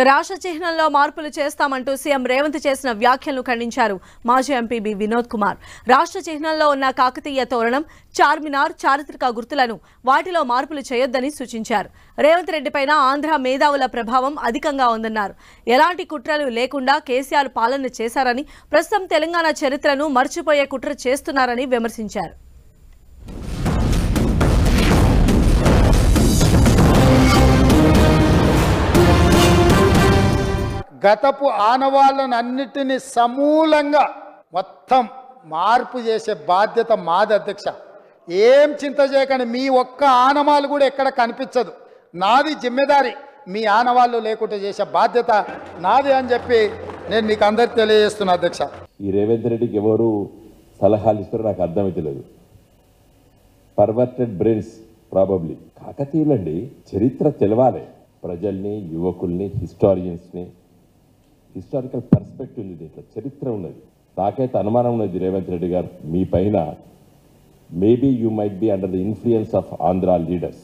రాష్ట్ర చిహ్నంలో మార్పులు చేస్తామంటూ సీఎం రేవంత్ చేసిన వ్యాఖ్యలను ఖండించారు మాజీ ఎంపీ బి వినోద్ కుమార్. రాష్ట్ర చిహ్నంలో ఉన్న కాకతీయ తోరణం, చార్మినార్ చారిత్రక గుర్తులను వాటిలో మార్పులు చేయొద్దని సూచించారు. రేవంత్ రెడ్డిపైన ఆంధ్ర మేధావుల ప్రభావం అధికంగా ఉందన్నారు. ఎలాంటి కుట్రలు లేకుండా కేసీఆర్ పాలన చేశారని, ప్రస్తుతం తెలంగాణ చరిత్రను మర్చిపోయే కుట్ర చేస్తున్నారని విమర్శించారు. గతపు ఆనవాళ్ళను అన్నిటినీ సమూలంగా మొత్తం మార్పు చేసే బాధ్యత మాది అధ్యక్ష. ఏం చింత చేయకండి, మీ ఒక్క ఆనవాళ్ళు కూడా ఎక్కడ కనిపించదు. నాది జిమ్మెదారి, మీ ఆనవాళ్ళు లేకుండా చేసే బాధ్యత నాది అని చెప్పి నేను మీకు అందరికి తెలియజేస్తున్నా అధ్యక్ష. ఈ రేవంత్ రెడ్డికి ఎవరు సలహాలు ఇస్తారో నాకు అర్థమైతలేదు. Perverted brains probably. కాకతీయులండి, చరిత్ర తెలవాలి ప్రజల్ని, యువకుల్ని, హిస్టారియన్స్ని. హిస్టారికల్ పర్స్పెక్టివ్ ఉంది, దీంట్లో చరిత్ర ఉన్నది. నాకైతే అనుమానం ఉన్నది రేవంత్ రెడ్డి గారు మీ పైన maybe you might be under the influence of Andhra leaders.